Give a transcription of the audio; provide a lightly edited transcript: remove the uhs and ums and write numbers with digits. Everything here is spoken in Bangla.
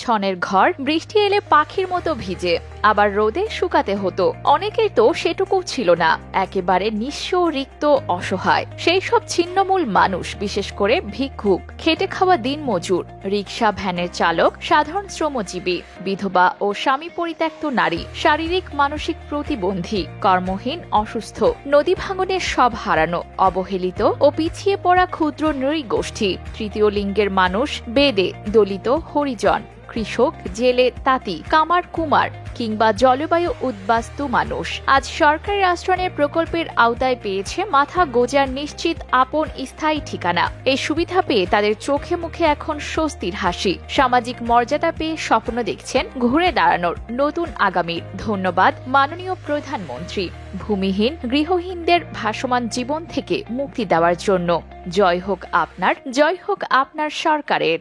ছনের ঘর বৃষ্টি এলে পাখির মতো ভিজে, আবার রোদে শুকাতে হতো। অনেকের তো সেটুকু ছিল না, একেবারে নিঃস্ব, রিক্ত, অসহায়। সেই সব ছিন্নমূল মানুষ, বিশেষ করে ভিক্ষুক, খেটে খাওয়া দিনমজুর, রিকশা ভ্যানের চালক, সাধারণ শ্রমজীবী, বিধবা ও স্বামী পরিত্যক্ত নারী, শারীরিক মানসিক প্রতিবন্ধী, কর্মহীন, অসুস্থ, নদী ভাঙনের সব হারানো, অবহেলিত ও পিছিয়ে পড়া ক্ষুদ্র নৃগোষ্ঠী, তৃতীয় লিঙ্গের মানুষ, বেদে, দলিত, হরিজন, কৃষক, জেলে, তাঁতি, কামার, কুমার কিংবা জলবায়ু উদ্বাস্তু মানুষ আজ সরকারি আশ্রয়ের প্রকল্পের আওতায় পেয়েছে মাথা গোজার নিশ্চিত আপন স্থায়ী ঠিকানা। এই সুবিধা পেয়ে তাদের চোখে মুখে এখন স্বস্তির হাসি। সামাজিক মর্যাদা পেয়ে স্বপ্ন দেখছেন ঘুরে দাঁড়ানোর নতুন আগামীর। ধন্যবাদ মাননীয় প্রধানমন্ত্রী। ভূমিহীন, গৃহহীনদের ভাসমান জীবন থেকে মুক্তি দেওয়ার জন্য। জয় হোক আপনার, জয় হোক আপনার সরকারের।